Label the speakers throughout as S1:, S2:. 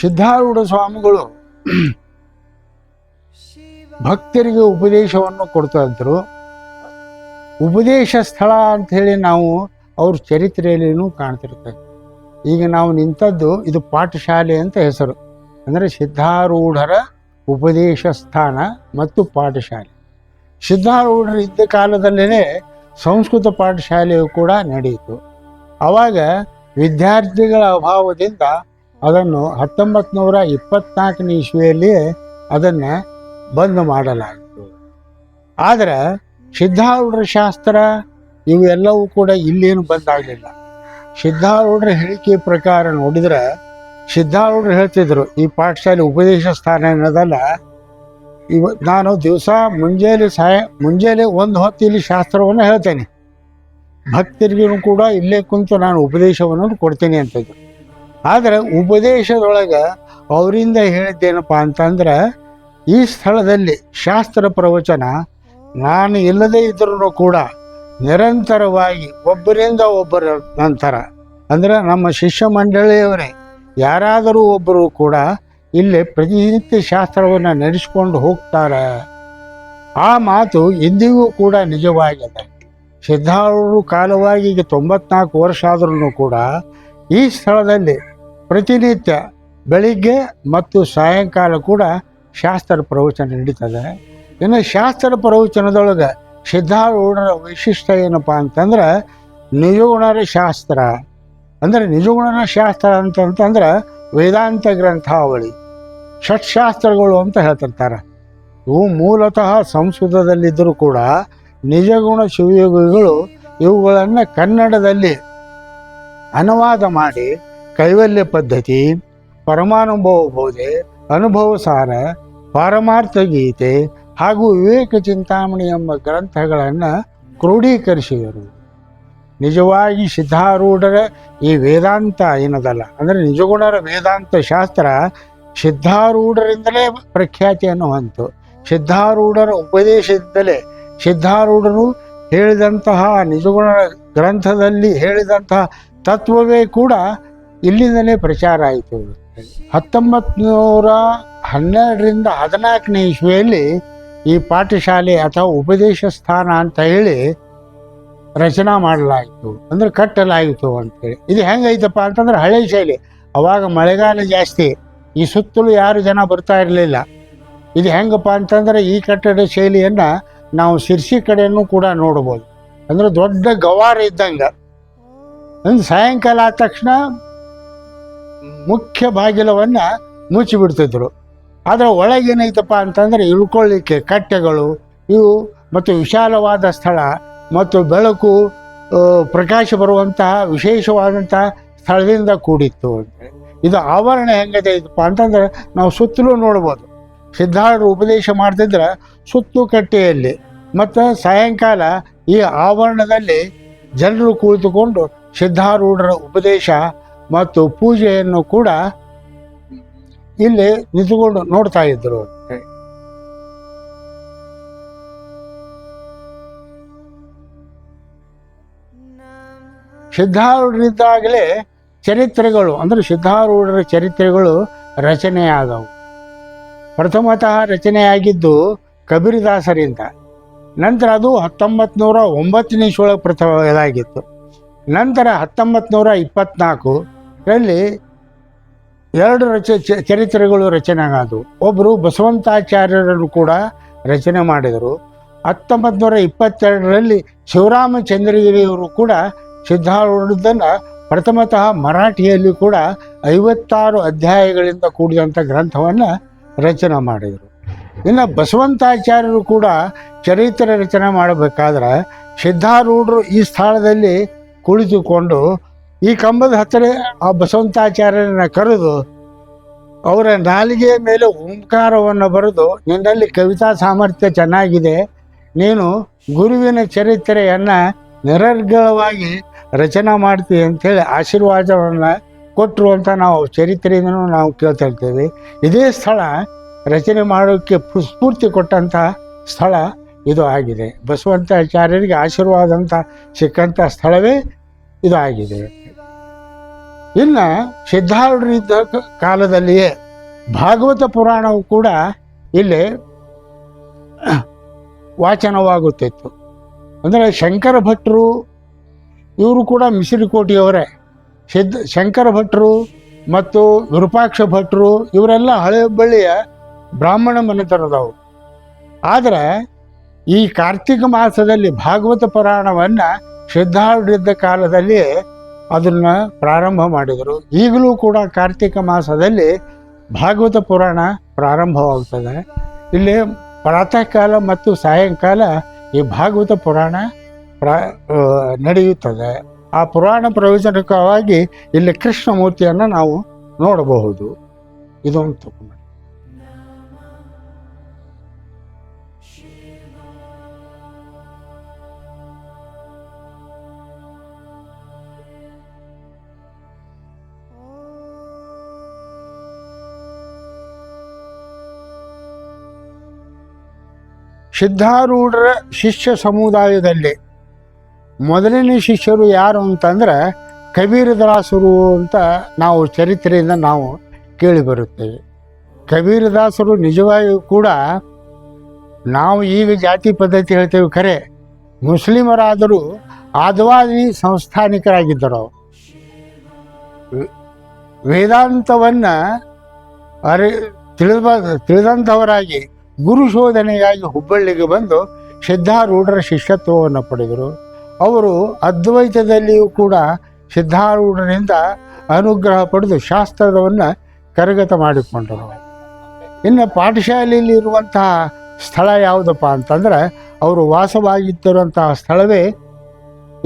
S1: ಸಿದ್ಧಾರೂಢ ಸ್ವಾಮಿಗಳು ಭಕ್ತರಿಗೆ ಉಪದೇಶವನ್ನು ಕೊಡ್ತಾ ಇದ್ರು. ಉಪದೇಶ ಸ್ಥಳ ಅಂಥೇಳಿ ನಾವು ಅವ್ರ ಚರಿತ್ರೆಯಲ್ಲಿನೂ ಕಾಣ್ತಿರ್ತೇವೆ. ಈಗ ನಾವು ನಿಂತದ್ದು ಇದು ಪಾಠಶಾಲೆ ಅಂತ ಹೆಸರು. ಅಂದರೆ ಸಿದ್ಧಾರೂಢರ ಉಪದೇಶ ಸ್ಥಾನ ಮತ್ತು ಪಾಠಶಾಲೆ. ಸಿದ್ಧಾರೂಢರು ಇದ್ದ ಕಾಲದಲ್ಲೇ ಸಂಸ್ಕೃತ ಪಾಠಶಾಲೆಯು ಕೂಡ ನಡೆಯಿತು. ಆವಾಗ ವಿದ್ಯಾರ್ಥಿಗಳ ಅಭಾವದಿಂದ ಅದನ್ನು 1924ನೇ ಇಸ್ವಿಯಲ್ಲಿಯೇ ಅದನ್ನು ಬಂದ್ ಮಾಡಲಾಯಿತು. ಆದರೆ ಸಿದ್ಧಾರೂಢರ ಶಾಸ್ತ್ರ ಇವೆಲ್ಲವೂ ಕೂಡ ಇಲ್ಲೇನು ಬಂದಾಗಲಿಲ್ಲ. ಸಿದ್ಧಾರೂಢರ ಹೇಳಿಕೆ ಪ್ರಕಾರ ನೋಡಿದರೆ ಸಿದ್ಧಾರೂಢರು ಹೇಳ್ತಿದ್ರು, ಈ ಪಾಠಶಾಲೆ ಉಪದೇಶ ಸ್ಥಾನ ಅನ್ನೋದಲ್ಲ, ನಾನು ದಿವಸ ಮುಂಜಾನೆ ಒಂದು ಹೊತ್ತು ಇಲ್ಲಿ ಶಾಸ್ತ್ರವನ್ನು ಹೇಳ್ತೇನೆ, ಭಕ್ತರಿಗೂ ಕೂಡ ಇಲ್ಲೇ ಕುಂತು ನಾನು ಉಪದೇಶವನ್ನು ಕೊಡ್ತೇನೆ ಅಂತಂದ್ರು. ಆದರೆ ಉಪದೇಶದೊಳಗೆ ಅವರಿಂದ ಹೇಳಿದ್ದೇನಪ್ಪ ಅಂತಂದ್ರೆ, ಈ ಸ್ಥಳದಲ್ಲಿ ಶಾಸ್ತ್ರ ಪ್ರವಚನ ನಾನು ಇಲ್ಲದೇ ಇದ್ರೂ ಕೂಡ ನಿರಂತರವಾಗಿ ಒಬ್ಬರಿಂದ ಒಬ್ಬರ ನಂತರ, ಅಂದರೆ ನಮ್ಮ ಶಿಷ್ಯ ಮಂಡಳಿಯವರೇ ಯಾರಾದರೂ ಒಬ್ಬರು ಕೂಡ ಇಲ್ಲಿ ಪ್ರತಿನಿತ್ಯ ಶಾಸ್ತ್ರವನ್ನು ನಡೆಸ್ಕೊಂಡು ಹೋಗ್ತಾರೆ. ಆ ಮಾತು ಇಂದಿಗೂ ಕೂಡ ನಿಜವಾಗಿದೆ. ಸಿದ್ಧಾರೂಢರು ಕಾಲವಾಗಿ ಈಗ 94 ವರ್ಷ ಆದ್ರೂ ಕೂಡ ಈ ಸ್ಥಳದಲ್ಲಿ ಪ್ರತಿನಿತ್ಯ ಬೆಳಿಗ್ಗೆ ಮತ್ತು ಸಾಯಂಕಾಲ ಕೂಡ ಶಾಸ್ತ್ರ ಪ್ರವಚನ ನಡೀತದೆ. ಇನ್ನು ಶಾಸ್ತ್ರ ಪ್ರವಚನದೊಳಗೆ ಸಿದ್ಧಾರೂಢರ ವೈಶಿಷ್ಟ್ಯ ಏನಪ್ಪ ಅಂತಂದ್ರೆ, ನಿಜಗುಣರ ಶಾಸ್ತ್ರ. ಅಂದರೆ ನಿಜಗುಣರ ಶಾಸ್ತ್ರ ಅಂತಂದ್ರೆ ವೇದಾಂತ ಗ್ರಂಥಾವಳಿ, ಷಟ್ಶಾಸ್ತ್ರಗಳು ಅಂತ ಹೇಳ್ತಿರ್ತಾರೆ. ಇವು ಮೂಲತಃ ಸಂಸ್ಕೃತದಲ್ಲಿದ್ದರೂ ಕೂಡ ನಿಜಗುಣ ಶಿವಯೋಗಿಗಳು ಇವುಗಳನ್ನು ಕನ್ನಡದಲ್ಲಿ ಅನುವಾದ ಮಾಡಿ ಕೈವಲ್ಯ ಪದ್ಧತಿ, ಪರಮಾನುಭವ ಬೋಧೆ, ಅನುಭವ ಸಾರ, ಪಾರಮಾರ್ಥ ಗೀತೆ ಹಾಗೂ ವಿವೇಕ ಚಿಂತಾಮಣಿ ಎಂಬ ಗ್ರಂಥಗಳನ್ನು ಕ್ರೋಢೀಕರಿಸಿದರು. ನಿಜವಾಗಿ ಸಿದ್ಧಾರೂಢರ ಈ ವೇದಾಂತ ಏನದಲ್ಲ, ಅಂದರೆ ನಿಜಗುಣರ ವೇದಾಂತ ಶಾಸ್ತ್ರ ಸಿದ್ಧಾರೂಢರಿಂದಲೇ ಪ್ರಖ್ಯಾತಿಯನ್ನು ಹೊಂದಿತು. ಸಿದ್ಧಾರೂಢರ ಉಪದೇಶದಿಂದಲೇ ಸಿದ್ಧಾರೂಢರು ಹೇಳಿದಂತಹ ನಿಜಗುಣ ಗ್ರಂಥದಲ್ಲಿ ಹೇಳಿದಂತಹ ತತ್ವವೇ ಕೂಡ ಇಲ್ಲಿಂದಲೇ ಪ್ರಚಾರ ಆಯಿತು. 1912ರಿಂದ 14ನೇ ಇಸ್ವಿಯಲ್ಲಿ ಈ ಪಾಠಶಾಲೆ ಅಥವಾ ಉಪದೇಶ ಸ್ಥಾನ ಅಂತ ಹೇಳಿ ರಚನಾ ಮಾಡಲಾಯಿತು, ಅಂದರೆ ಕಟ್ಟಲಾಯಿತು ಅಂತೇಳಿ. ಇದು ಹೆಂಗೈತಪ್ಪ ಅಂತಂದ್ರೆ ಹಳೆ ಶೈಲಿ. ಅವಾಗ ಮಳೆಗಾಲ ಜಾಸ್ತಿ, ಈ ಸುತ್ತಲೂ ಯಾರು ಜನ ಬರ್ತಾ ಇರಲಿಲ್ಲ. ಇದು ಹೆಂಗಪ್ಪ ಅಂತಂದ್ರೆ ಈ ಕಟ್ಟಡ ಶೈಲಿಯನ್ನು ನಾವು ಶಿರ್ಸಿ ಕಡೆಯೂ ಕೂಡ ನೋಡ್ಬೋದು. ಅಂದರೆ ದೊಡ್ಡ ಗವಾರ ಇದ್ದಂಗೆ. ಅಂದ್ರೆ ಸಾಯಂಕಾಲ ಆದ ತಕ್ಷಣ ಮುಖ್ಯ ಬಾಗಿಲವನ್ನು ಮುಚ್ಚಿಬಿಡ್ತಿದ್ರು. ಆದರೆ ಒಳಗೇನೈತಪ್ಪ ಅಂತಂದರೆ ಇಳ್ಕೊಳ್ಳಿಕ್ಕೆ ಕಟ್ಟೆಗಳು ಇವು ಮತ್ತು ವಿಶಾಲವಾದ ಸ್ಥಳ ಮತ್ತು ಬೆಳಕು ಪ್ರಕಾಶ ಬರುವಂತಹ ವಿಶೇಷವಾದಂತಹ ಸ್ಥಳದಿಂದ ಕೂಡಿತ್ತು ಅಂತೇಳಿ. ಇದು ಆವರಣ ಹೆಂಗೈತಪ್ಪ ಅಂತಂದ್ರೆ ನಾವು ಸುತ್ತಲೂ ನೋಡ್ಬೋದು. ಸಿದ್ಧಾರೂಢರು ಉಪದೇಶ ಮಾಡ್ತಿದ್ರೆ ಸುತ್ತು ಕಟ್ಟೆಯಲ್ಲಿ ಮತ್ತು ಸಾಯಂಕಾಲ ಈ ಆವರಣದಲ್ಲಿ ಜನರು ಕುಳಿತುಕೊಂಡು ಸಿದ್ಧಾರೂಢರ ಉಪದೇಶ ಮತ್ತು ಪೂಜೆಯನ್ನು ಕೂಡ ಇಲ್ಲಿ ನಿಂತುಕೊಂಡು ನೋಡ್ತಾ ಇದ್ರು. ಸಿದ್ಧಾರೂಢರಿದ್ದಾಗಲೇ ಚರಿತ್ರೆಗಳು, ಅಂದರೆ ಸಿದ್ಧಾರೂಢರ ಚರಿತ್ರೆಗಳು ರಚನೆಯಾದವು. ಪ್ರಥಮತಃ ರಚನೆಯಾಗಿದ್ದು ಕಬೀರದಾಸರಿಂದ. ನಂತರ ಅದು 1909ನೇ ಇಸ್ವಿಯೊಳಗೆ ಇದಾಗಿತ್ತು. ನಂತರ 1924ರಲ್ಲಿ 2 ಚರಿತ್ರೆಗಳು ರಚನೆ ಆದವು. ಒಬ್ಬರು ಬಸವಂತಾಚಾರ್ಯರನ್ನು ಕೂಡ ರಚನೆ ಮಾಡಿದರು. 1922ರಲ್ಲಿ ಶಿವರಾಮಚಂದ್ರಗಿರಿಯವರು ಕೂಡ ಸಿದ್ಧಾರೂಢದ್ದನ್ನು ಪ್ರಥಮತಃ ಮರಾಠಿಯಲ್ಲಿ ಕೂಡ 56 ಅಧ್ಯಾಯಗಳಿಂದ ಕೂಡಿದಂಥ ಗ್ರಂಥವನ್ನು ರಚನೆ ಮಾಡಿದರು. ಇನ್ನು ಬಸವಂತಾಚಾರ್ಯರು ಕೂಡ ಚರಿತ್ರೆ ರಚನೆ ಮಾಡಬೇಕಾದ್ರೆ ಸಿದ್ಧಾರೂಢರು ಈ ಸ್ಥಳದಲ್ಲಿ ಕುಳಿತುಕೊಂಡು ಈ ಕಂಬದ ಹತ್ತಿರ ಆ ಬಸವಂತಾಚಾರ್ಯರನ್ನ ಕರೆದು ಅವರ ನಾಲಿಗೆಯ ಮೇಲೆ ಓಂಕಾರವನ್ನು ಬರೆದು, ನಿನ್ನಲ್ಲಿ ಕವಿತಾ ಸಾಮರ್ಥ್ಯ ಚೆನ್ನಾಗಿದೆ, ನೀನು ಗುರುವಿನ ಚರಿತ್ರೆಯನ್ನು ನಿರರ್ಗಳವಾಗಿ ರಚನೆ ಮಾಡ್ತೀವಿ ಅಂಥೇಳಿ ಆಶೀರ್ವಾದವನ್ನು ಕೊಟ್ಟರು ಅಂತ ನಾವು ಚರಿತ್ರೆಯಿಂದನೂ ನಾವು ಕೇಳ್ತಾ ಇರ್ತೇವೆ. ಇದೇ ಸ್ಥಳ ರಚನೆ ಮಾಡೋಕ್ಕೆ ಸ್ಫೂರ್ತಿ ಕೊಟ್ಟಂಥ ಸ್ಥಳ ಇದು ಆಗಿದೆ. ಬಸವಂತಾಚಾರ್ಯರಿಗೆ ಆಶೀರ್ವಾದ ಅಂತ ಸಿಕ್ಕಂಥ ಸ್ಥಳವೇ ಇದು ಆಗಿದೆ. ಇನ್ನು ಸಿದ್ಧಾರೂಢರಿದ್ದ ಕಾಲದಲ್ಲಿಯೇ ಭಾಗವತ ಪುರಾಣವು ಕೂಡ ಇಲ್ಲಿ ವಾಚನವಾಗುತ್ತಿತ್ತು. ಅಂದರೆ ಶಂಕರ ಭಟ್ರು ಇವರು ಕೂಡ ಮಿಸಿರಿಕೋಟೆಯವರೇ. ಶಂಕರ ಭಟ್ರು ಮತ್ತು ವಿರೂಪಾಕ್ಷ ಭಟ್ರು ಇವರೆಲ್ಲ ಹಳೆ ಹುಬ್ಬಳ್ಳಿಯ ಬ್ರಾಹ್ಮಣ ಮನೆತನದವರು. ಆದರೆ ಈ ಕಾರ್ತಿಕ ಮಾಸದಲ್ಲಿ ಭಾಗವತ ಪುರಾಣವನ್ನು ಸಿದ್ಧಾರೂಢರಿದ್ದ ಕಾಲದಲ್ಲಿ ಅದನ್ನು ಪ್ರಾರಂಭ ಮಾಡಿದರು. ಈಗಲೂ ಕೂಡ ಕಾರ್ತಿಕ ಮಾಸದಲ್ಲಿ ಭಾಗವತ ಪುರಾಣ ಪ್ರಾರಂಭವಾಗ್ತದೆ. ಇಲ್ಲಿ ಪ್ರಾತಃ ಕಾಲ ಮತ್ತು ಸಾಯಂಕಾಲ ಈ ಭಾಗವತ ಪುರಾಣ ನಡೆಯುತ್ತದೆ. ಆ ಪುರಾಣ ಪ್ರಯೋಜನಕವಾಗಿ ಇಲ್ಲಿ ಕೃಷ್ಣಮೂರ್ತಿಯನ್ನು ನಾವು ನೋಡಬಹುದು. ಇದೊಂದು ತಗೊಂಡು ಸಿದ್ಧಾರೂಢರ ಶಿಷ್ಯ ಸಮುದಾಯದಲ್ಲಿ ಮೊದಲನೇ ಶಿಷ್ಯರು ಯಾರು ಅಂತಂದ್ರೆ ಕಬೀರದಾಸರು ಅಂತ ನಾವು ಚರಿತ್ರೆಯಿಂದ ನಾವು ಕೇಳಿ ಬರುತ್ತೇವೆ. ಕಬೀರದಾಸರು ನಿಜವಾಗಿಯೂ ಕೂಡ ನಾವು ಈಗ ಜಾತಿ ಪದ್ಧತಿ ಹೇಳ್ತೇವೆ, ಖರೆ ಮುಸ್ಲಿಮರಾದರೂ ಆದ್ವಾದಿ ಸಂಸ್ಥಾನಿಕರಾಗಿದ್ದರು. ವೇದಾಂತವನ್ನು ತಿಳಿದಂಥವರಾಗಿ ಗುರು ಶೋಧನೆಗಾಗಿ ಹುಬ್ಬಳ್ಳಿಗೆ ಬಂದು ಸಿದ್ಧಾರೂಢರ ಶಿಷ್ಯತ್ವವನ್ನು ಪಡೆದರು. ಅವರು ಅದ್ವೈತದಲ್ಲಿಯೂ ಕೂಡ ಸಿದ್ಧಾರೂಢರಿಂದ ಅನುಗ್ರಹ ಪಡೆದು ಶಾಸ್ತ್ರವನ್ನು ಕರಗತ ಮಾಡಿಕೊಂಡರು. ಇನ್ನು ಪಾಠಶಾಲೆಯಲ್ಲಿ ಇರುವಂತಹ ಸ್ಥಳ ಯಾವುದಪ್ಪ ಅಂತಂದ್ರೆ ಅವರು ವಾಸವಾಗಿದ್ದಿರುವಂತಹ ಸ್ಥಳವೇ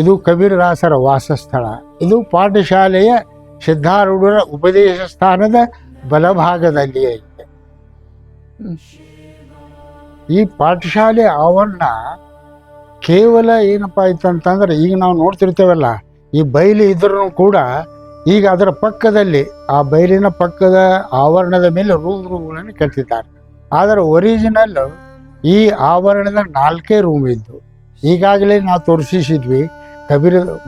S1: ಇದು ಕಬೀರದಾಸರ ವಾಸಸ್ಥಳ. ಇದು ಪಾಠಶಾಲೆಯ ಸಿದ್ಧಾರೂಢರ ಉಪದೇಶ ಸ್ಥಾನದ ಬಲಭಾಗದಲ್ಲಿಯೇ ಇದೆ. ಈ ಪಾಠಶಾಲೆ ಆವರಣ ಕೇವಲ ಏನಪ್ಪ ಆಯ್ತಂತಂದ್ರೆ ಈಗ ನಾವು ನೋಡ್ತಿರ್ತೇವಲ್ಲ, ಈ ಬಯಲು ಇದ್ರೂ ಕೂಡ ಈಗ ಅದರ ಪಕ್ಕದಲ್ಲಿ ಆ ಬಯಲಿನ ಪಕ್ಕದ ಆವರಣದ ಮೇಲೆ ರೂಮ್ಗಳನ್ನು ಕಟ್ಟಿದ್ದಾರೆ. ಆದರೆ ಒರಿಜಿನಲ್ ಈ ಆವರಣದ 4 ರೂಮ್ ಇದ್ದು ಈಗಾಗಲೇ ನಾವು ತೋರಿಸಿದ್ವಿ.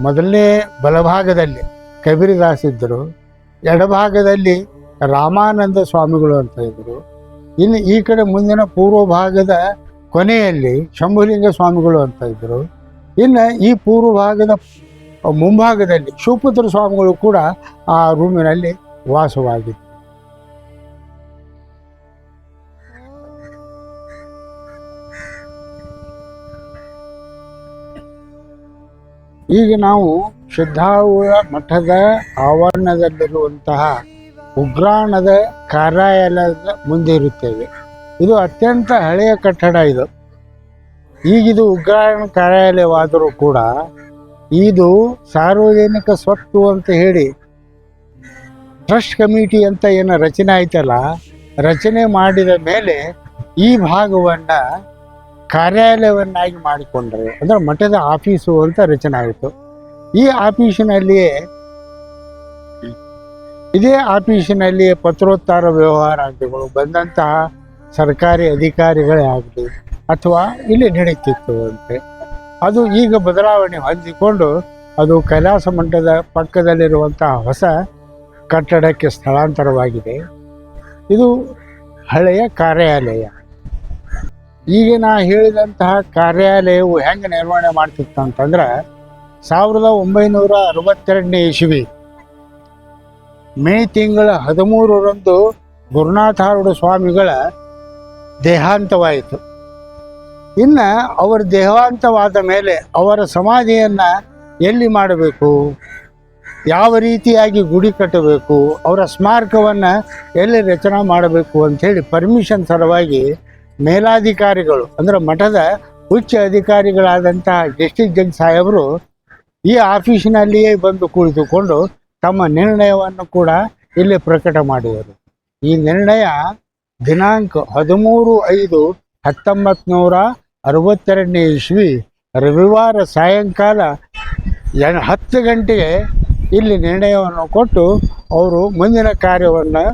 S1: ಮೊದಲನೇ ಬಲಭಾಗದಲ್ಲಿ ಕಬೀರದಾಸ್ ಇದ್ದರು, ಎಡಭಾಗದಲ್ಲಿ ರಾಮಾನಂದ ಸ್ವಾಮಿಗಳು ಅಂತ ಇದ್ದರು. ಇನ್ನು ಈ ಕಡೆ ಮುಂದಿನ ಪೂರ್ವ ಭಾಗದ ಕೊನೆಯಲ್ಲಿ ಶಂಭುಲಿಂಗ ಸ್ವಾಮಿಗಳು ಅಂತ ಇದ್ದರು. ಇನ್ನು ಈ ಪೂರ್ವ ಭಾಗದ ಮುಂಭಾಗದಲ್ಲಿ ಶಿವಪುತ್ರ ಸ್ವಾಮಿಗಳು ಕೂಡ ಆ ರೂಮಿನಲ್ಲಿ ವಾಸವಾಗಿದ್ದರು. ಈಗ ನಾವು ಸಿದ್ಧಾರೂಢ ಮಠದ ಆವರಣದಲ್ಲಿರುವಂತಹ ಉಗ್ರಾಣದ ಕಾರ್ಯಾಲಯದ ಮುಂದೆ ಇರುತ್ತೇವೆ. ಇದು ಅತ್ಯಂತ ಹಳೆಯ ಕಟ್ಟಡ. ಈಗಿದು ಉಗ್ರಾಣ ಕಾರ್ಯಾಲಯವಾದರೂ ಕೂಡ ಇದು ಸಾರ್ವಜನಿಕ ಸ್ವತ್ತು ಅಂತ ಹೇಳಿ ಟ್ರಸ್ಟ್ ಕಮಿಟಿ ಅಂತ ಏನು ರಚನೆ ಆಯ್ತಲ್ಲ, ರಚನೆ ಮಾಡಿದ ಮೇಲೆ ಈ ಭಾಗವನ್ನು ಕಾರ್ಯಾಲಯವನ್ನಾಗಿ ಮಾಡಿಕೊಂಡ್ರೆ, ಅಂದರೆ ಮಠದ ಆಫೀಸು ಅಂತ ರಚನೆ ಆಯಿತು. ಈ ಆಫೀಸಿನಲ್ಲಿಯೇ ಇದೇ ಆಫೀಸಿನಲ್ಲಿಯೇ ಪತ್ರೋತ್ತರ ವ್ಯವಹಾರಾದಿಗಳು ಬಂದಂತಹ ಸರ್ಕಾರಿ ಅಧಿಕಾರಿಗಳೇ ಆಗಲಿ ಅಥವಾ ಇಲ್ಲಿ ನಡೀತಿತ್ತು ಅಂತೆ. ಅದು ಈಗ ಬದಲಾವಣೆ ಹೊಂದಿಕೊಂಡು ಅದು ಕೈಲಾಸ ಮಠದ ಪಕ್ಕದಲ್ಲಿರುವಂತಹ ಹೊಸ ಕಟ್ಟಡಕ್ಕೆ ಸ್ಥಳಾಂತರವಾಗಿದೆ. ಇದು ಹಳೆಯ ಕಾರ್ಯಾಲಯ. ಈಗ ನಾ ಹೇಳಿದಂತಹ ಕಾರ್ಯಾಲಯವು ಹೆಂಗೆ ನಿರ್ವಹಣೆ ಮಾಡ್ತಿತ್ತು ಅಂತಂದ್ರೆ 1962ನೇ ಇಸವಿ ಮೇ ತಿಂಗಳ 13ರಂದು ಗುರುನಾಥಾರೂಢ ಸ್ವಾಮಿಗಳ ದೇಹಾಂತವಾಯಿತು. ಇನ್ನು ಅವರ ದೇಹಾಂತವಾದ ಮೇಲೆ ಅವರ ಸಮಾಧಿಯನ್ನು ಎಲ್ಲಿ ಮಾಡಬೇಕು, ಯಾವ ರೀತಿಯಾಗಿ ಗುಡಿ ಕಟ್ಟಬೇಕು, ಅವರ ಸ್ಮಾರಕವನ್ನು ಎಲ್ಲಿ ರಚನೆ ಮಾಡಬೇಕು ಅಂಥೇಳಿ ಪರ್ಮಿಷನ್ ಸಲುವಾಗಿ ಮೇಲಾಧಿಕಾರಿಗಳು ಅಂದರೆ ಮಠದ ಉಚ್ಚ ಅಧಿಕಾರಿಗಳಾದಂತಹ ಡಿಸ್ಟ್ರಿಕ್ಟ್ ಜಡ್ಜ್ ಸಾಹೇಬರು ಈ ಆಫೀಸಿನಲ್ಲಿಯೇ ಬಂದು ಕುಳಿತುಕೊಂಡು ತಮ್ಮ ನಿರ್ಣಯವನ್ನು ಕೂಡ ಇಲ್ಲಿ ಪ್ರಕಟ ಮಾಡಿದರು. ಈ ನಿರ್ಣಯ ದಿನಾಂಕ 13/5/1962ನೇ ಇಸವಿ ರವಿವಾರ ಸಾಯಂಕಾಲ 10 ಗಂಟೆಗೆ ಇಲ್ಲಿ ನಿರ್ಣಯವನ್ನು ಕೊಟ್ಟು ಅವರು ಮುಂದಿನ ಕಾರ್ಯವನ್ನು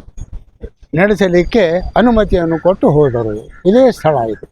S1: ನಡೆಸಲಿಕ್ಕೆ ಅನುಮತಿಯನ್ನು ಕೊಟ್ಟು ಹೋದರು. ಇದೇ ಸ್ಥಳ ಇದು.